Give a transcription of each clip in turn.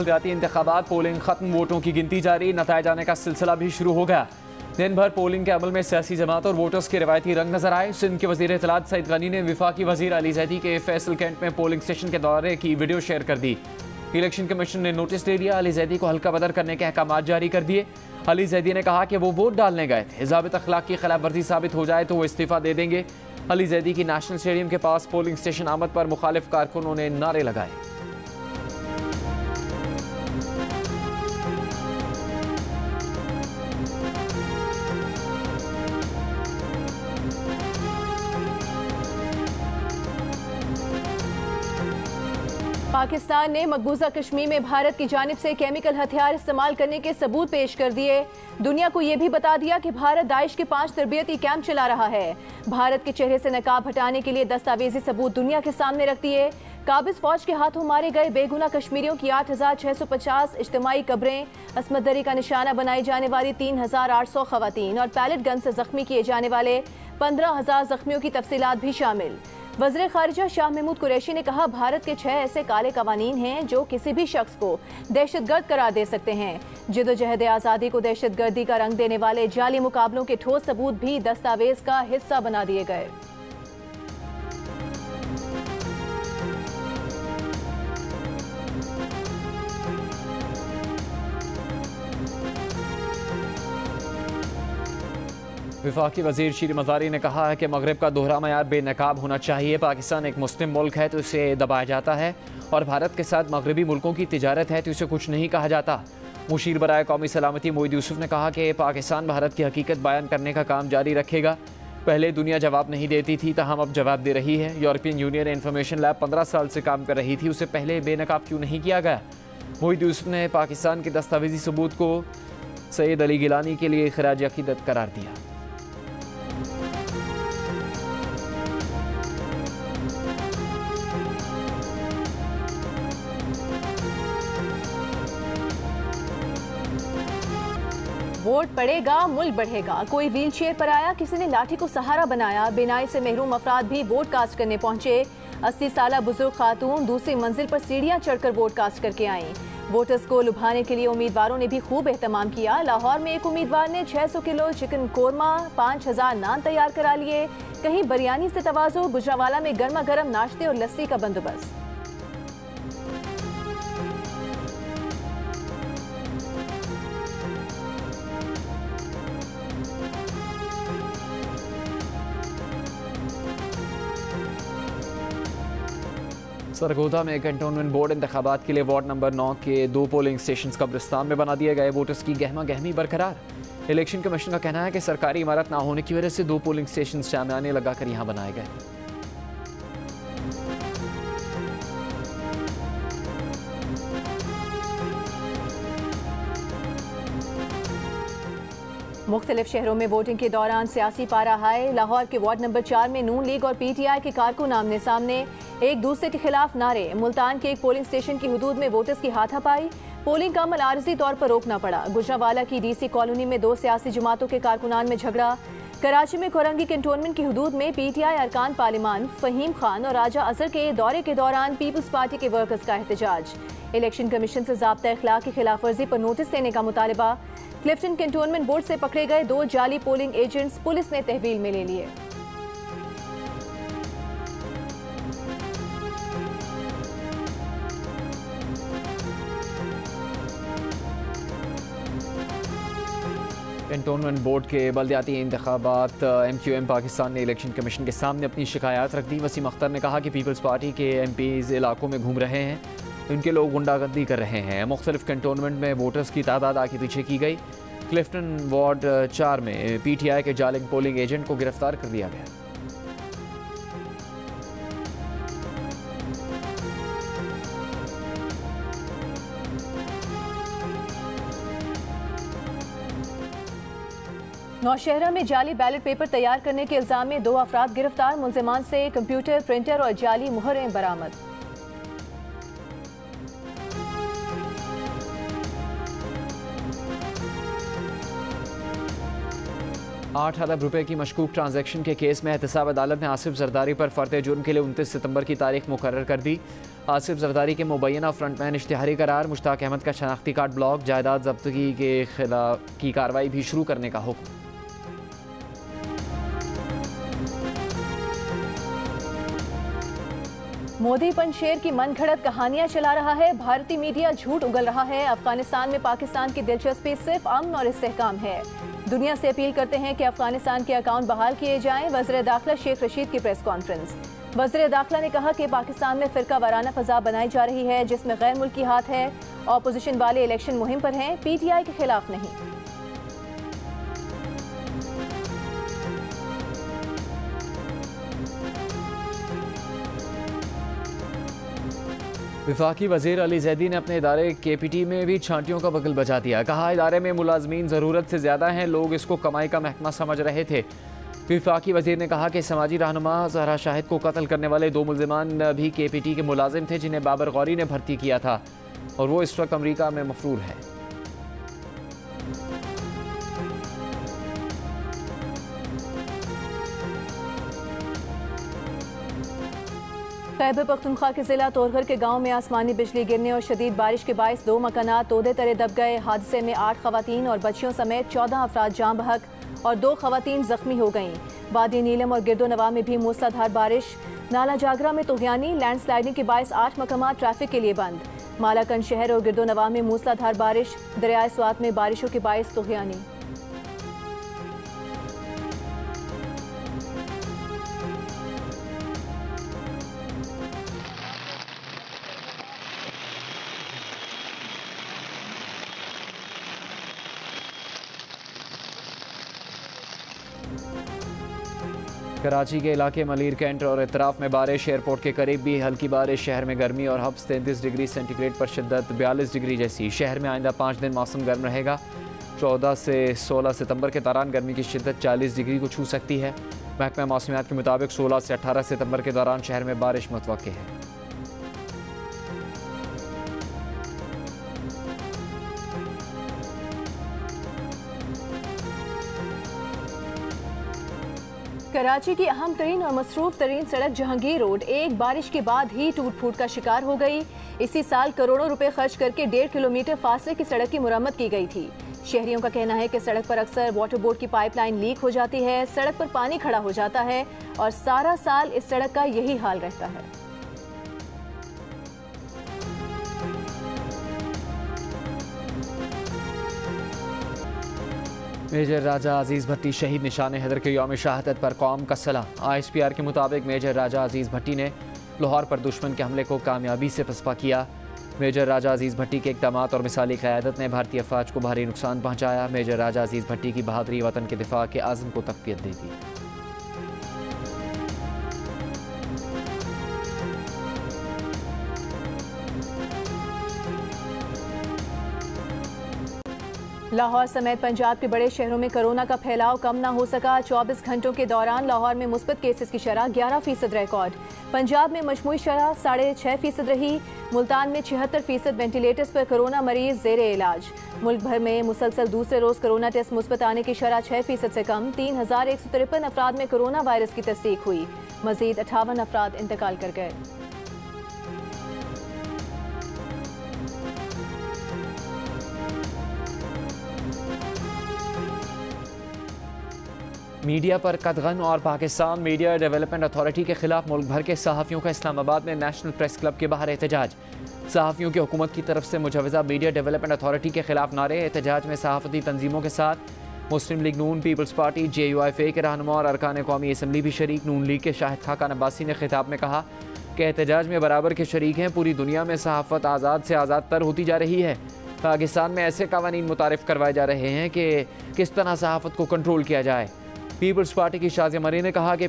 बलदियाती इंतखाबात पोलिंग खत्म, वोटों की गिनती जारी, नताइज आने का सिलसिला भी शुरू हो गया। दिन भर पोलिंग के अमल में सियासी जमात और वोटर्स के रवायती रंग नजर आए। सिंध के वजीर इत्तलात सईद गनी ने वफाकी वजीर अली जैदी के फैसल कैंट में पोलिंग स्टेशन के दौरे की वीडियो शेयर कर दी। इलेक्शन कमीशन ने नोटिस दे दिया, अली जैदी को हल्का बदर करने के अहकाम जारी कर दिए। अली जैदी ने कहा कि वो वोट डालने गए थे, ज़ाबित अखलाक की खिलाफ वर्जी साबित हो जाए तो वो इस्तीफा दे देंगे। अली जैदी की नेशनल स्टेडियम के पास पोलिंग स्टेशन आमद पर मुखालिफ कारकुनों ने नारे लगाए। पाकिस्तान ने मकबूजा कश्मीर में भारत की जानिब से केमिकल हथियार इस्तेमाल करने के सबूत पेश कर दिए। दुनिया को यह भी बता दिया कि भारत दाइश के 5 तरबियती कैंप चला रहा है। भारत के चेहरे से नकाब हटाने के लिए दस्तावेजी सबूत दुनिया के सामने रख दिए। काबिज फौज के हाथों मारे गए बेगुनाह कश्मीरियों की 8650 इज्तिमाई कब्रें, असमत दरी का निशाना बनाई जाने वाली 3800 खवातीन और पैलेट गन से जख्मी किए जाने वाले 15000 जख्मियों की तफसीलात भी शामिल। वज़ीर ख़ारिजा शाह महमूद कुरैशी ने कहा, भारत के 6 ऐसे काले कवानीन हैं जो किसी भी शख्स को दहशतगर्द करार दे सकते हैं। जिदोजहद आज़ादी को दहशतगर्दी का रंग देने वाले जाली मुकाबलों के ठोस सबूत भी दस्तावेज का हिस्सा बना दिए गए। वफाकी वजीर शीर मज़ारी ने कहा है कि मगरब का दोहरा मयार बेनकाब होना चाहिए। पाकिस्तान एक मुस्लिम मुल्क है तो इसे दबाया जाता है, और भारत के साथ मगरबी मुल्कों की तिजारत है तो इसे कुछ नहीं कहा जाता। मुशीर बराए कौमी सलामती मोईद यूसुफ ने कहा कि पाकिस्तान भारत की हकीकत बयान करने का काम जारी रखेगा। पहले दुनिया जवाब नहीं देती थी, तहम अब जवाब दे रही है। यूरोपियन यूनियन इंफॉर्मेशन लैब 15 साल से काम कर रही थी, उसे पहले बेनकाब क्यों नहीं किया गया? मोईद यूसुफ ने पाकिस्तान के दस्तावेजी सबूत को सैयद अली गिलानी के लिए खराज अकीदत करार दिया। वोट पड़ेगा, मुल्क बढ़ेगा। कोई व्हील चेयर पर आया, किसी ने लाठी को सहारा बनाया। बिनाई से महरूम अफराद भी वोट कास्ट करने पहुंचे। 80 साल बुजुर्ग खातून दूसरी मंजिल पर सीढ़ियां चढ़कर वोट कास्ट करके आईं। वोटर्स को लुभाने के लिए उम्मीदवारों ने भी खूब एहतमाम किया। लाहौर में एक उम्मीदवार ने 600 किलो चिकन कोरमा, 5000 नान तैयार करा लिए। कहीं बिरयानी से तवाज़ो, गुजरावाला में गर्मा गर्म नाश्ते और लस्सी का बंदोबस्त। सरगोधा में कंटोनमेंट बोर्ड इंतखाबात के लिए वार्ड नंबर 9 के 2 पोलिंग स्टेशन कब्रिस्तान में बना दिए गए। वोटर्स की गहमा गहमी बरकरार। इलेक्शन कमीशन का कहना है कि सरकारी इमारत ना होने की वजह से 2 पोलिंग स्टेशन शामियाने लगाकर यहाँ बनाए गए। मुख्तलिफ शहरों में वोटिंग के दौरान सियासी पारा हाई। लाहौर के वार्ड नंबर 4 में नून लीग और PTI के कारकुन आमने सामने, एक दूसरे के खिलाफ नारे। मुल्तान के एक पोलिंग स्टेशन की हुदूद में वोटर्स की हाथापाई। पोलिंग का अमल आरजी तौर पर रोकना पड़ा। गुजरावाला की DC कॉलोनी में 2 सियासी जमातों के कारकुनान में झगड़ा। कराची में कोरंगी कंटोनमेंट की हुदूद में PTI अरकान पार्लिमान फहीम खान और राजा अजहर के दौरे के दौरान पीपल्स पार्टी के वर्कर्स का एहतजाज। इलेक्शन कमीशन से ज़ाब्ता इखलाक की खिलाफ वर्जी पर नोटिस देने का मुतालबा। क्लिफ्टन कंटोनमेंट बोर्ड से पकड़े गए 2 जाली पोलिंग एजेंट्स पुलिस ने तहवील में ले लिए। कंटोनमेंट बोर्ड के बलदियाती इंतखाबात MQM पाकिस्तान ने इलेक्शन कमीशन के सामने अपनी शिकायत रख दी। वसीम अख्तर ने कहा कि पीपल्स पार्टी के MPs इलाकों में घूम रहे हैं, उनके लोग गुंडागर्दी कर रहे हैं। मुख्तलिफ कंटोनमेंट में वोटर्स की तादाद आगे पीछे की गई। क्लिफ्टन वार्ड 4 में PTI के जालिम पोलिंग एजेंट को गिरफ्तार कर लिया गया। नौशहरा में जाली बैलेट पेपर तैयार करने के इल्जाम में 2 अफराद गिरफ्तार। मुलजिमान से कंप्यूटर, प्रिंटर और जाली मुहरें बरामद। 8 अरब रुपए की मशकूक ट्रांजैक्शन के केस में एहतसाब अदालत ने आसिफ जरदारी पर फर्द जुर्म के लिए 29 सितंबर की तारीख मुकर्रर कर दी। आसिफ जरदारी के मुबैना फ्रंटमैन इश्तिहारी करार, मुश्ताक अहमद का शनाख्ती कार्ड ब्लॉक, जायदाद जब्तगी के खिलाफ की कार्रवाई भी शुरू करने का हुक्म। मोदी पंशेर की मनगढ़ंत कहानियां चला रहा है, भारतीय मीडिया झूठ उगल रहा है। अफगानिस्तान में पाकिस्तान की दिलचस्पी सिर्फ अमन और इस्तेहकाम है। दुनिया से अपील करते हैं कि अफगानिस्तान के अकाउंट बहाल किए जाएं। वज़ीर दाखिला शेख रशीद की प्रेस कॉन्फ्रेंस। वज़ीर दाखिला ने कहा कि पाकिस्तान में फिरका वाराना फजा बनाई जा रही है जिसमें गैर मुल्की हाथ है। ऑपोजिशन वाले इलेक्शन मुहिम पर हैं, PTI के खिलाफ नहीं। वफाकी वज़ीर अली ज़ैदी ने अपने इदारे KPT में भी छांटियों का बगल बजा दिया। कहा, इदारे में मुलाजमीन ज़रूरत से ज़्यादा हैं, लोग इसको कमाई का महकमा समझ रहे थे। वफाकी वज़ीर ने कहा कि समाजी रहनुमा ज़हरा शाहिद को कत्ल करने वाले 2 मुल्ज़िमान भी KPT के मुलाजिम थे जिन्हें बाबर गौरी ने भर्ती किया था और वो इस वक्त अमरीका में मफरूर है। खैबर पख्तूनख्वा के जिला तोरघर के गांव में आसमानी बिजली गिरने और शदीद बारिश के बायस 2 मकानात तोदे तरे दब गए। हादसे में 8 खवातीन और बच्चियों समेत 14 अफराद जाँ बहक और 2 खवातीन जख्मी हो गईं। वादी नीलम और गिरदोनवा में भी मूसलाधार बारिश। नाला जागरा में तुगयानी, लैंडस्लाइडिंग के बायस 8 मकामात ट्रैफिक के लिए बंद। मालाकंड शहर और गिरदोनवा में मूसलाधार बारिश। दरियाए स्वात में बारिशों के बायस तुगयानी। कराची के इलाके मलीर कैंट और इतराफ में बारिश। एयरपोर्ट के करीब भी हल्की बारिश। शहर में गर्मी और हब्स 33 डिग्री सेंटीग्रेड पर शिद्दत 42 डिग्री जैसी। शहर में आइंदा 5 दिन मौसम गर्म रहेगा। 14 से 16 सितंबर के दौरान गर्मी की शिद्दत 40 डिग्री को छू सकती है। महकमा मौसमियात के मुताबिक 16 से 18 सितंबर के दौरान शहर में बारिश मुतवक्के है। कराची की अहम तरीन और मसरूफ तरीन सड़क जहांगीर रोड एक बारिश के बाद ही टूट फूट का शिकार हो गई। इसी साल करोड़ों रुपए खर्च करके 1.5 किलोमीटर फासले की सड़क की मुरम्मत की गई थी। शहरियों का कहना है कि सड़क पर अक्सर वाटर बोर्ड की पाइपलाइन लीक हो जाती है, सड़क पर पानी खड़ा हो जाता है और सारा साल इस सड़क का यही हाल रहता है। मेजर राजा अजीज़ भट्टी शहीद निशान हैदर के यौम शहादत पर कौम का सलाह। ISPR के मुताबिक मेजर राजा अजीज़ भट्टी ने लाहौर पर दुश्मन के हमले को कामयाबी से पसपा किया। मेजर राजा अजीज़ भट्टी के इक़दामात और मिसाली क़यादत ने भारतीय अफ़वाज को भारी नुकसान पहुँचाया। मेजर राजा अजीज़ भट्टी की बहादुरी वतन के दिफा के आज़म को तक़वियत देती। लाहौर समेत पंजाब के बड़े शहरों में कोरोना का फैलाव कम ना हो सका। 24 घंटों के दौरान लाहौर में मुस्बत केसेस की शरह 11% रिकॉर्ड। पंजाब में मजमूई शरह 6.5% रही। मुल्तान में 76% वेंटिलेटर्स पर कोरोना मरीज ज़ेरे इलाज। मुल्क भर में मुसलसल दूसरे रोज कोरोना टेस्ट मुस्बत आने की शरह 6% से कम। 3153 अफराद में कोरोना वायरस की तस्दीक हुई। मजीद 58 अफराद इंतकाल कर गए। मीडिया पर कदगन और पाकिस्तान मीडिया डेवलपमेंट अथॉरिटी के खिलाफ मुल्क भर के सहाफ़ियों का इस्लामाबाद में नेशनल प्रेस क्लब के बाहर एहतजाज। सहाफ़ियों की हुकूमत की तरफ से मुजवज़ा मीडिया डेवलपमेंट अथॉरिटी के खिलाफ नारे। एहतजाज में सहाफ़ती तंजीमों के साथ मुस्लिम लीग नून, पीपल्स पार्टी, JUIFA के रहनुमा और अरकान कौमी असम्बली भी शरीक। नून लीग के शाहिद खाकान अब्बासी ने खिताब में कहा कि एहतजाज में बराबर के शरीक हैं। पूरी दुनिया में सहाफ़त आज़ाद से आज़ाद तर होती जा रही है। पाकिस्तान में ऐसे कवानीन मुतारिफ़ करवाए जा रहे हैं कि किस तरह सहाफ़त को कंट्रोल किया जाए। पीपल्स पार्टी की शाज़िया मरी ने कहा कि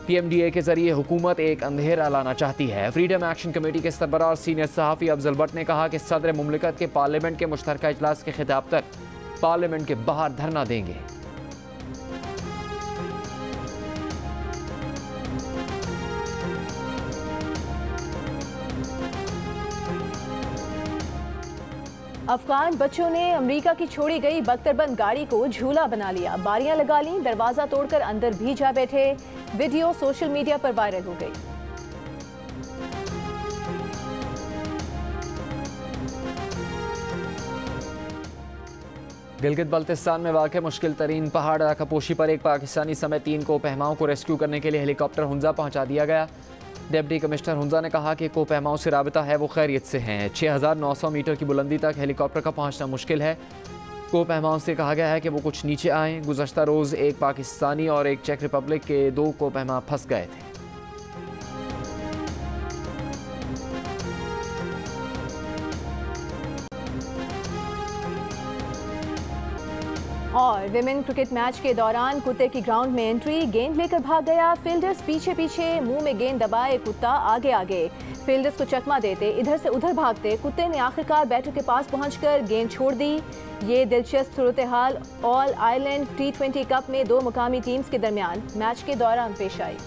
PMDA के जरिए हुकूमत एक अंधेरा लाना चाहती है। फ्रीडम एक्शन कमेटी के सरबराह और सीनियर सहाफ़ी अफजल भट्ट ने कहा कि सदर मुमलिकत के पार्लियामेंट के मुश्तरका इजलास के खिताब तक पार्लियामेंट के बाहर धरना देंगे। अफगान बच्चों ने अमेरिका की छोड़ी गई बख्तरबंद गाड़ी को झूला बना लिया। बारियां लगा ली, दरवाजा तोड़कर अंदर भी जा बैठे। वीडियो सोशल मीडिया पर वायरल हो गई। गिलगित बल्तिस्तान में वाक़ मुश्किल तरीन पहाड़ राकापोशी पर एक पाकिस्तानी समेत 3 कोपहमाओं को रेस्क्यू करने के लिए हेलीकॉप्टर हुंजा पहुंचा दिया गया। डिप्टी कमिश्नर हुंजा ने कहा कि कोपहमाओं से राबिता है, वो खैरियत से हैं। 6900 मीटर की बुलंदी तक हेलीकॉप्टर का पहुंचना मुश्किल है। कोपहमाओं से कहा गया है कि वो कुछ नीचे आएँ। गुज़श्ता रोज़ एक पाकिस्तानी और एक चेक रिपब्लिक के 2 कोपहमा फंस गए थे। और विमेन क्रिकेट मैच के दौरान कुत्ते की ग्राउंड में एंट्री, गेंद लेकर भाग गया। फील्डर्स पीछे पीछे, मुंह में गेंद दबाए कुत्ता आगे आगे। फील्डर्स को चकमा देते इधर से उधर भागते कुत्ते ने आखिरकार बैटर के पास पहुंचकर गेंद छोड़ दी। ये दिलचस्प सूरत हाल ऑल आयरलैंड T20 कप में 2 मुकामी टीम्स के दरमियान मैच के दौरान पेश आई।